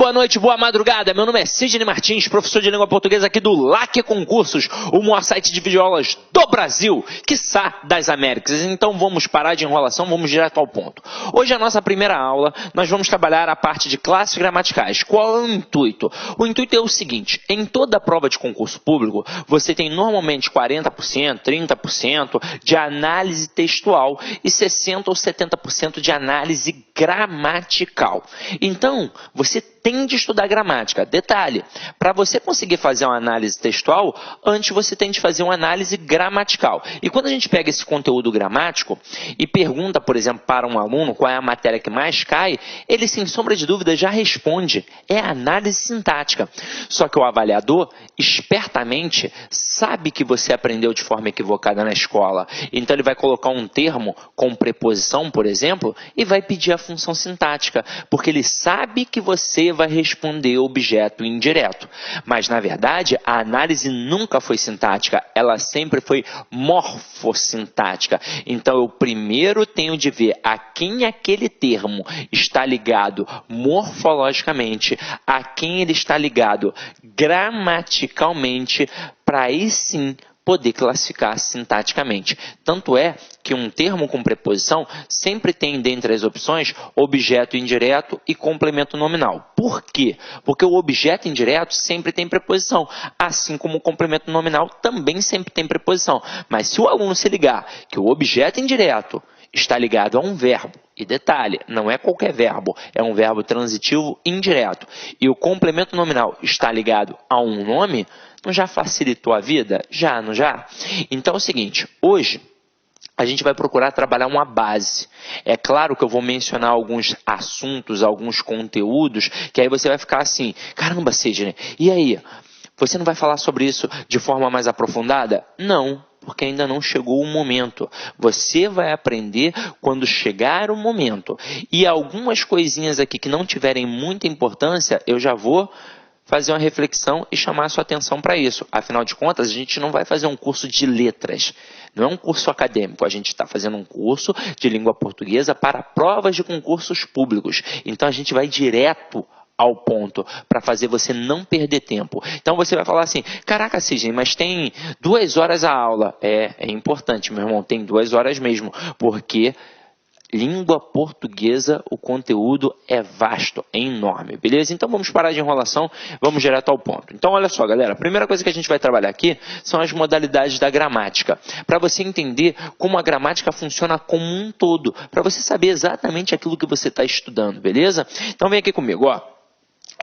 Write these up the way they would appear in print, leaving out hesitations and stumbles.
boa noite, boa madrugada. Meu nome é Sidney Martins, professor de língua portuguesa aqui do LAC Concursos, o maior site de videoaulas do Brasil, quiçá das Américas. Então vamos parar de enrolação, vamos direto ao ponto. Hoje a nossa primeira aula, nós vamos trabalhar a parte de classes gramaticais. Qual é o intuito? O intuito é o seguinte, em toda prova de concurso público, você tem normalmente 40%, 30% de análise textual e 60% ou 70% de análise gramatical. Então, você tem de estudar gramática. Detalhe, para você conseguir fazer uma análise textual, antes você tem de fazer uma análise gramatical. E quando a gente pega esse conteúdo gramático e pergunta, por exemplo, para um aluno qual é a matéria que mais cai, ele, sem sombra de dúvida, já responde. É a análise sintática. Só que o avaliador, espertamente, sabe que você aprendeu de forma equivocada na escola. Então, ele vai colocar um termo com preposição, por exemplo, e vai pedir a função sintática, porque ele sabe que você vai responder objeto indireto. Mas, na verdade, a análise nunca foi sintática, ela sempre foi morfossintática. Então, eu primeiro tenho de ver a quem aquele termo está ligado morfologicamente, a quem ele está ligado gramaticalmente, para aí sim poder classificar sintaticamente. Tanto é que um termo com preposição sempre tem dentre as opções objeto indireto e complemento nominal. Por quê? Porque o objeto indireto sempre tem preposição, assim como o complemento nominal também sempre tem preposição. Mas se o aluno se ligar que o objeto indireto está ligado a um verbo, e detalhe, não é qualquer verbo, é um verbo transitivo indireto, e o complemento nominal está ligado a um nome, não já facilitou a vida? Já, não já? Então é o seguinte, hoje a gente vai procurar trabalhar uma base. É claro que eu vou mencionar alguns assuntos, alguns conteúdos, que aí você vai ficar assim, caramba, Sidney, e aí? Você não vai falar sobre isso de forma mais aprofundada? Não, porque ainda não chegou o momento. Você vai aprender quando chegar o momento. E algumas coisinhas aqui que não tiverem muita importância, eu já vou fazer uma reflexão e chamar a sua atenção para isso. Afinal de contas, a gente não vai fazer um curso de letras. Não é um curso acadêmico. A gente está fazendo um curso de língua portuguesa para provas de concursos públicos. Então, a gente vai direto ao ponto, para fazer você não perder tempo. Então você vai falar assim, caraca, Sidney, mas tem 2 horas a aula. É importante, meu irmão, tem 2 horas mesmo, porque língua portuguesa, o conteúdo é vasto, é enorme, beleza? Então vamos parar de enrolação, vamos direto ao ponto. Então olha só, galera, a primeira coisa que a gente vai trabalhar aqui são as modalidades da gramática, para você entender como a gramática funciona como um todo, para você saber exatamente aquilo que você está estudando, beleza? Então vem aqui comigo, ó.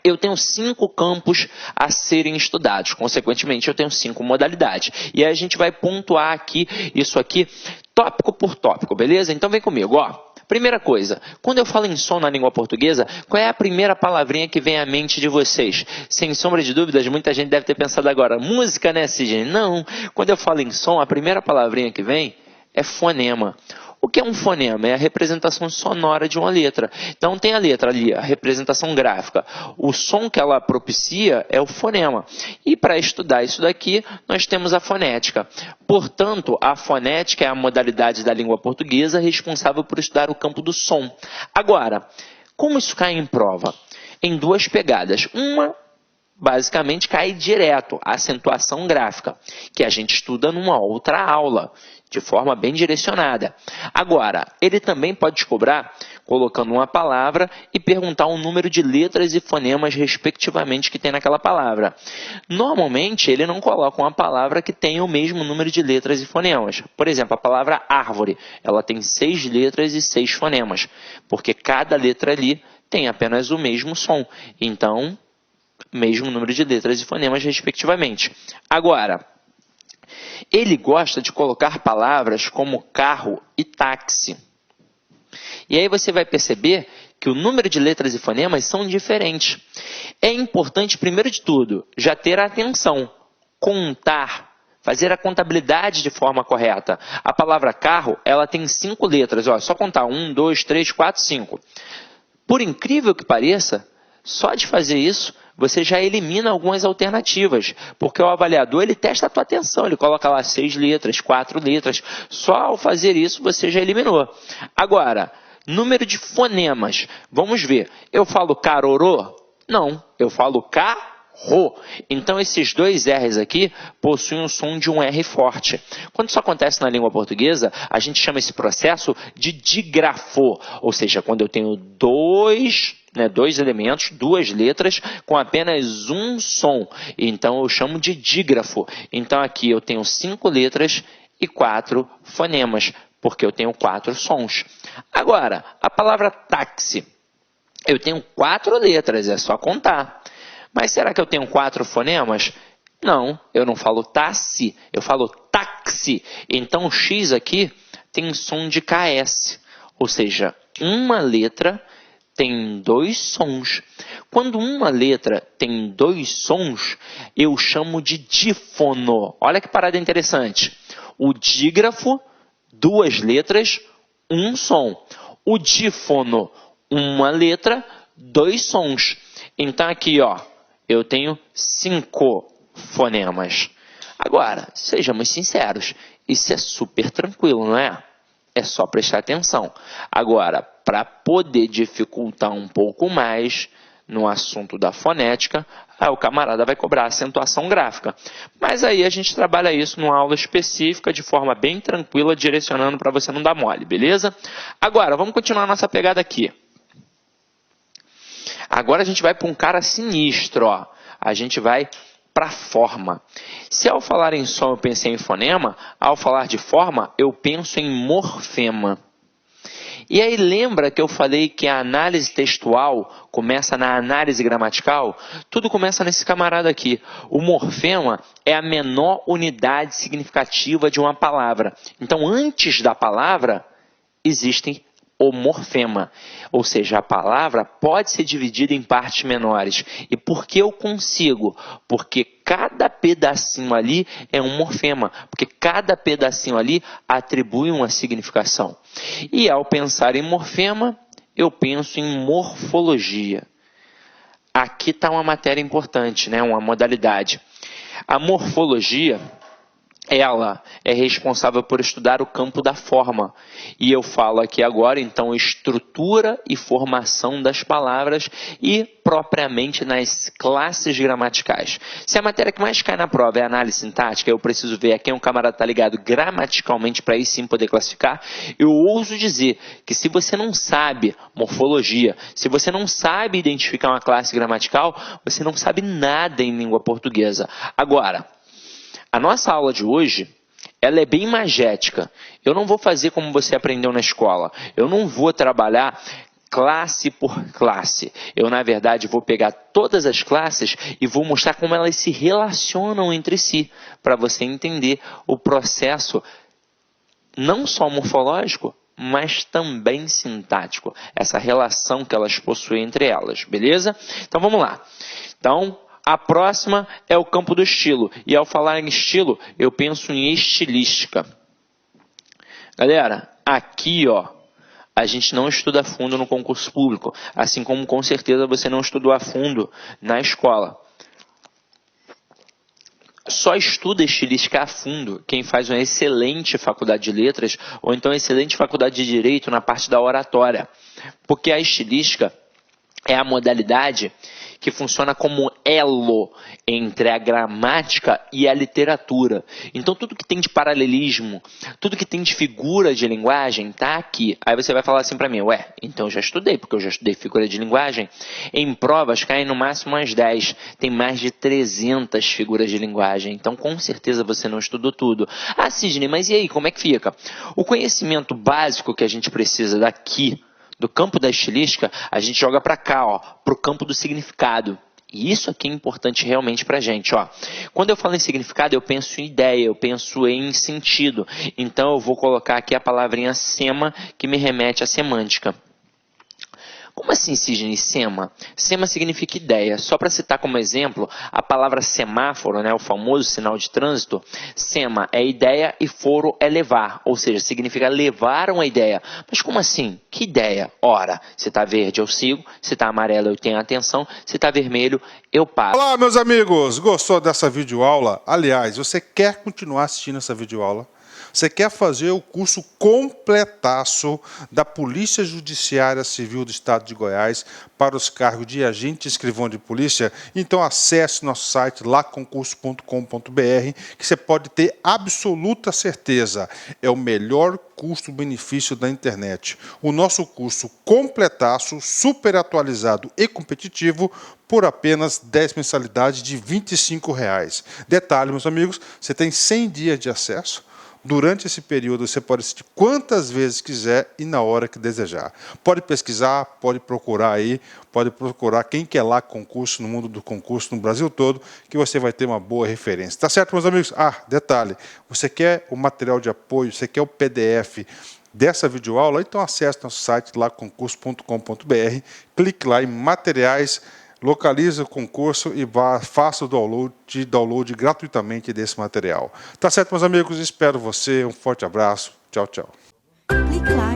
Eu tenho 5 campos a serem estudados, consequentemente eu tenho 5 modalidades. E aí a gente vai pontuar aqui, isso aqui, tópico por tópico, beleza? Então vem comigo, ó. Primeira coisa, quando eu falo em som na língua portuguesa, qual é a primeira palavrinha que vem à mente de vocês? Sem sombra de dúvidas, muita gente deve ter pensado agora, música, né, Sidney? Não, quando eu falo em som, a primeira palavrinha que vem é fonema. O que é um fonema? É a representação sonora de uma letra. Então tem a letra ali, a representação gráfica. O som que ela propicia é o fonema. E para estudar isso daqui, nós temos a fonética. Portanto, a fonética é a modalidade da língua portuguesa responsável por estudar o campo do som. Agora, como isso cai em prova? Em 2 pegadas. Uma, basicamente, cai direto, a acentuação gráfica, que a gente estuda numa outra aula, de forma bem direcionada. Agora, ele também pode te cobrar colocando uma palavra e perguntar o número de letras e fonemas, respectivamente, que tem naquela palavra. Normalmente, ele não coloca uma palavra que tenha o mesmo número de letras e fonemas. Por exemplo, a palavra árvore, ela tem 6 letras e 6 fonemas, porque cada letra ali tem apenas o mesmo som. Então, mesmo número de letras e fonemas, respectivamente. Agora, ele gosta de colocar palavras como carro e táxi. E aí você vai perceber que o número de letras e fonemas são diferentes. É importante, primeiro de tudo, já ter atenção, contar, fazer a contabilidade de forma correta. A palavra carro, ela tem 5 letras, ó, só contar 1, 2, 3, 4, 5. Por incrível que pareça, só de fazer isso, você já elimina algumas alternativas, porque o avaliador ele testa a tua atenção, ele coloca lá 6 letras, 4 letras, só ao fazer isso você já eliminou. Agora, número de fonemas, vamos ver, eu falo carorô, Não, eu falo carro. Então, esses dois R's aqui possuem o som de um R forte. Quando isso acontece na língua portuguesa, a gente chama esse processo de dígrafo. Ou seja, quando eu tenho dois elementos, duas letras, com apenas um som. Então, eu chamo de dígrafo. Então, aqui eu tenho 5 letras e 4 fonemas, porque eu tenho 4 sons. Agora, a palavra táxi. Eu tenho 4 letras, é só contar. Mas será que eu tenho 4 fonemas? Não, eu não falo táxi, eu falo táxi. Então, o X aqui tem som de KS. Ou seja, uma letra tem 2 sons. Quando uma letra tem 2 sons, eu chamo de dífono. Olha que parada interessante. O dígrafo, 2 letras, 1 som. O dífono, uma letra, 2 sons. Então aqui, ó, eu tenho 5 fonemas. Agora, sejamos sinceros, isso é super tranquilo, não é? É só prestar atenção. Agora, para poder dificultar um pouco mais no assunto da fonética, o camarada vai cobrar acentuação gráfica. Mas aí a gente trabalha isso numa aula específica, de forma bem tranquila, direcionando para você não dar mole, beleza? Agora, vamos continuar a nossa pegada aqui. Agora a gente vai para um cara sinistro, ó. A gente vai para forma. Se ao falar em som eu pensei em fonema, ao falar de forma eu penso em morfema. E aí lembra que eu falei que a análise textual começa na análise gramatical? Tudo começa nesse camarada aqui. O morfema é a menor unidade significativa de uma palavra. Então, antes da palavra, existem o morfema, ou seja, a palavra pode ser dividida em partes menores. E por que eu consigo? Porque cada pedacinho ali é um morfema, porque cada pedacinho ali atribui uma significação. E ao pensar em morfema, eu penso em morfologia. Aqui está uma matéria importante, né? Uma modalidade. A morfologia, ela é responsável por estudar o campo da forma. E eu falo aqui agora, então, estrutura e formação das palavras e propriamente nas classes gramaticais. Se a matéria que mais cai na prova é análise sintática, eu preciso ver a quem um camarada está ligado gramaticalmente para aí sim poder classificar. Eu ouso dizer que se você não sabe morfologia, se você não sabe identificar uma classe gramatical, você não sabe nada em língua portuguesa. Agora, a nossa aula de hoje, ela é bem magética. Eu não vou fazer como você aprendeu na escola. Eu não vou trabalhar classe por classe. Eu, na verdade, vou pegar todas as classes e vou mostrar como elas se relacionam entre si, para você entender o processo não só morfológico, mas também sintático. Essa relação que elas possuem entre elas, beleza? Então, vamos lá. Então, a próxima é o campo do estilo. E ao falar em estilo, eu penso em estilística. Galera, aqui, ó, a gente não estuda a fundo no concurso público. Assim como, com certeza, você não estudou a fundo na escola. Só estuda estilística a fundo quem faz uma excelente faculdade de letras ou então excelente faculdade de direito na parte da oratória. Porque a estilística é a modalidade que funciona como elo entre a gramática e a literatura. Então, tudo que tem de paralelismo, tudo que tem de figura de linguagem, está aqui. Aí você vai falar assim para mim, ué, então eu já estudei, porque eu já estudei figura de linguagem. Em provas caem no máximo umas 10. Tem mais de 300 figuras de linguagem. Então, com certeza você não estudou tudo. Ah, Sidney, mas e aí, como é que fica? O conhecimento básico que a gente precisa daqui, do campo da estilística, a gente joga para cá, ó, para o campo do significado. E isso aqui é importante realmente para a gente. Ó. Quando eu falo em significado, eu penso em ideia, eu penso em sentido. Então, eu vou colocar aqui a palavrinha sema, que me remete à semântica. Como assim, Sidney, sema? Sema significa ideia. Só para citar como exemplo, a palavra semáforo, né, o famoso sinal de trânsito, sema é ideia e foro é levar, ou seja, significa levar uma ideia. Mas como assim? Que ideia? Ora, se está verde eu sigo, se está amarelo eu tenho atenção, se está vermelho eu paro. Olá, meus amigos! Gostou dessa videoaula? Aliás, você quer continuar assistindo essa videoaula? Você quer fazer o curso completaço da Polícia Judiciária Civil do Estado de Goiás para os cargos de agente e escrivão de polícia? Então acesse nosso site laconcurso.com.br, que você pode ter absoluta certeza, é o melhor custo-benefício da internet. O nosso curso completaço, super atualizado e competitivo, por apenas 10 mensalidades de R$ 25. Detalhe, meus amigos, você tem 100 dias de acesso. Durante esse período, você pode assistir quantas vezes quiser e na hora que desejar. Pode pesquisar, pode procurar aí, pode procurar quem quer lá concurso, no mundo do concurso, no Brasil todo, que você vai ter uma boa referência. Tá certo, meus amigos? Detalhe, você quer o material de apoio, você quer o PDF dessa videoaula? Então acesse nosso site lá, concurso.com.br, clique lá em materiais, localize o concurso e faça o download gratuitamente desse material. Tá certo, meus amigos? Espero você. Um forte abraço. Tchau, tchau. Clique lá.